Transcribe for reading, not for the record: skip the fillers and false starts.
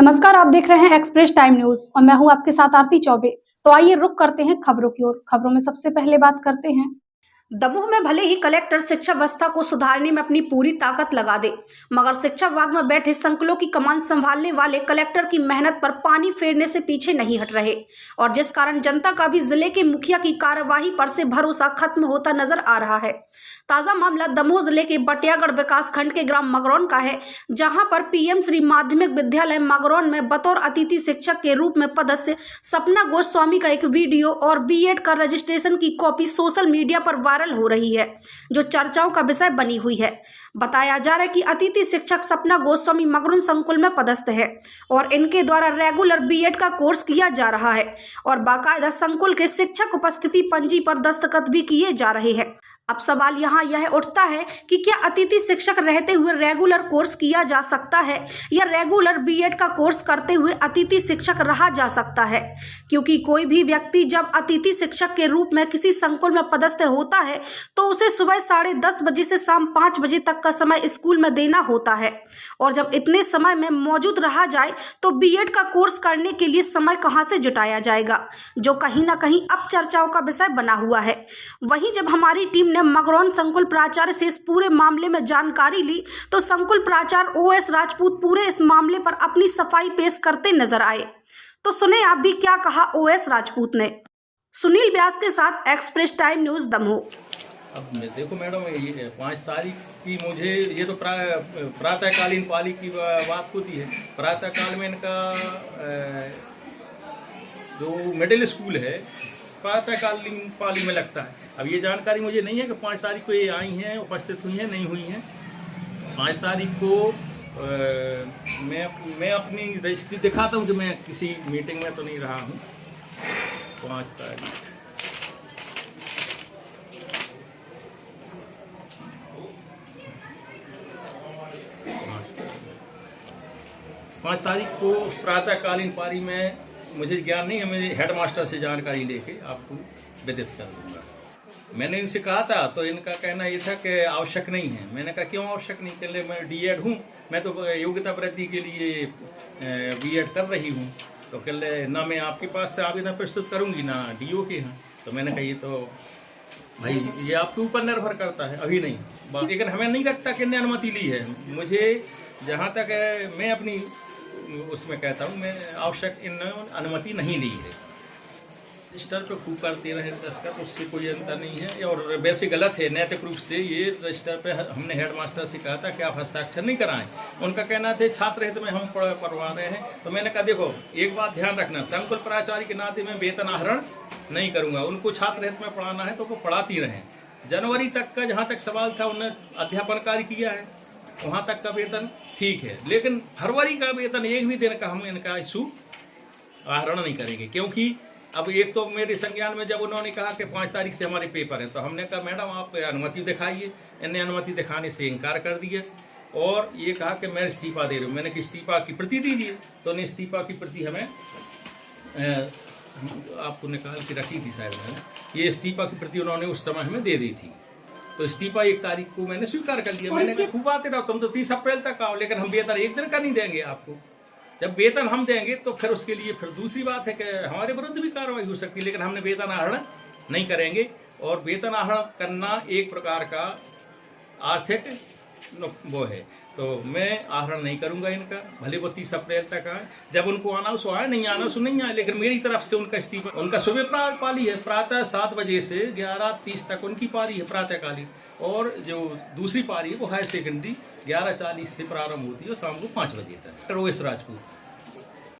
नमस्कार, आप देख रहे हैं एक्सप्रेस टाइम न्यूज और मैं हूं आपके साथ आरती चौबे। तो आइए रुक करते हैं खबरों की ओर। खबरों में सबसे पहले बात करते हैं। दमोह में भले ही कलेक्टर शिक्षा व्यवस्था को सुधारने में अपनी पूरी ताकत लगा दे, मगर शिक्षा विभाग में बैठे संकुलों की कमान संभालने वाले कलेक्टर की मेहनत पर पानी फेरने से पीछे नहीं हट रहे और जिस कारण जनता का भी जिले के मुखिया की कार्यवाही पर से भरोसा खत्म होता नजर आ रहा है। ताजा मामला दमोह जिले के बटियागढ़ विकास खंड के ग्राम मगरौन का है, जहां पर पीएम श्री माध्यमिक विद्यालय मगरौन में बतौर अतिथि शिक्षक के रूप में पदस्थ सपना गोस्वामी का एक वीडियो और बीएड का रजिस्ट्रेशन की कॉपी सोशल मीडिया पर वायरल हो रही है, जो चर्चाओं का विषय बनी हुई है। बताया जा रहा है कि अतिथि शिक्षक सपना गोस्वामी मगरौन संकुल में पदस्थ है और इनके द्वारा रेगुलर बीएड का कोर्स किया जा रहा है और बाकायदा संकुल के शिक्षक उपस्थिति पंजी पर दस्तखत भी किए जा रहे हैं। अब सवाल यहाँ यह उठता है कि क्या अतिथि शिक्षक रहते हुए रेगुलर कोर्स किया जा सकता है या रेगुलर बीएड का कोर्स करते हुए अतिथि शिक्षक रहा जा सकता है, क्योंकि कोई भी व्यक्ति जब अतिथि शिक्षक के रूप में किसी संकुल में पदस्थ होता है तो उसे सुबह 10:30 बजे से शाम 5 बजे तक का समय स्कूल में देना होता है और जब इतने समय में मौजूद रहा जाए तो बीएड का कोर्स करने के लिए समय कहाँ से जुटाया जाएगा, जो कहीं ना कहीं अब चर्चाओं का विषय बना हुआ है। वहीं जब हमारी टीम मगरौन संकुल प्राचार्य से इस पूरे मामले में जानकारी ली तो संकुल प्राचार्य ओएस राजपूत पूरे इस मामले पर अपनी सफाई पेश करते नजर आए। तो सुने आप भी क्या कहा ओएस राजपूत ने। सुनील व्यास के साथ एक्सप्रेस टाइम न्यूज दमोह। अब देखो मैडम, ये 5 तारीख की मुझे ये तो प्रातःकालीन पाली की बात होती है। प्रातःकाल में इनका जो मिडिल स्कूल है प्रातःकालीन पाली में लगता है। अब ये जानकारी मुझे नहीं है कि 5 तारीख को ये आई हैं, उपस्थित हुई हैं, नहीं हुई हैं। 5 तारीख को मैं अपनी रजिस्ट्री दिखाता हूँ कि मैं किसी मीटिंग में तो नहीं रहा हूँ। 5 तारीख पाँच तारीख को प्रातःकालीन पारी में मुझे ज्ञान नहीं है, मैं हेडमास्टर से जानकारी लेके आपको विदित कर दूंगा। मैंने इनसे कहा था तो इनका कहना ये था कि आवश्यक नहीं है। मैंने कहा क्यों आवश्यक नहीं, चले मैं डीएड हूँ, मैं तो योग्यता वृद्धि के लिए बीएड कर रही हूँ, तो कल ना मैं आपके पास से आवेदन प्रस्तुत करूँगी ना डीओ के यहाँ। तो मैंने कहा ये तो भाई ये आपके ऊपर निर्भर करता है, अभी नहीं। लेकिन हमें नहीं लगता कि इन्हें अनुमति ली है। मुझे जहाँ तक मैं अपनी उसमें कहता हूँ, मैं आवश्यक इन अनुमति नहीं ली है। रजिस्टर पे खूब करते रहे दस्तखत, उससे कोई अंतर नहीं है और वैसे गलत है नैतिक रूप से। ये रजिस्टर पे हमने हेडमास्टर से कहा था कि आप हस्ताक्षर नहीं कराएं। उनका कहना था छात्र हित में हम पढ़वा रहे हैं। तो मैंने कहा देखो एक बात ध्यान रखना, संकुल प्राचार्य के नाते मैं वेतन आहरण नहीं करूँगा। उनको छात्र हित में पढ़ाना है तो वो पढ़ाती रहें। जनवरी तक का जहाँ तक सवाल था उन्होंने अध्यापन कार्य किया है, वहाँ तक का वेतन ठीक है, लेकिन फरवरी का वेतन एक भी दिन का हम इनका इशू आहरण नहीं करेंगे। क्योंकि अब एक तो मेरे संज्ञान में जब उन्होंने कहा कि 5 तारीख से हमारे पेपर हैं, तो हमने कहा मैडम आप अनुमति दिखाइए। इन्हें अनुमति दिखाने से इनकार कर दिया और ये कहा कि मैं इस्तीफा दे रही हूँ। मैंने कि इस्तीफा की प्रति दीजिए, तो उन्हें इस्तीफा की प्रति हमें आपको निकाल के रखी थी शायद मैंने, ये इस्तीफा की प्रति उन्होंने उस समय हमें दे दी थी। तो इस्तीफा 1 तारीख को मैंने स्वीकार कर लिया। मैंने खूब आते रहो, तुम तो 30 अप्रैल तक आओ, लेकिन हम वेतन एक दिन का नहीं देंगे आपको। जब वेतन हम देंगे तो फिर उसके लिए फिर दूसरी बात है कि हमारे विरुद्ध भी कार्रवाई हो सकती है, लेकिन हमने वेतन आहरण नहीं करेंगे। और वेतन आहरण करना एक प्रकार का आर्थिक वो है, तो मैं आहरण नहीं करूंगा इनका, भले वो 30 अप्रैल तक आए। जब उनको आना सो आए, नहीं आना सो नहीं आए, लेकिन मेरी तरफ से उनका इस्तीफा। उनका सुबह पाली है, प्रातः 7 बजे से 11:30 तक उनकी पारी है प्रातःकालीन, और जो दूसरी पारी है वो हायर सेकेंडरी 11:40 से प्रारंभ होती है और शाम को 5 बजे तक। ओएस राजपूत।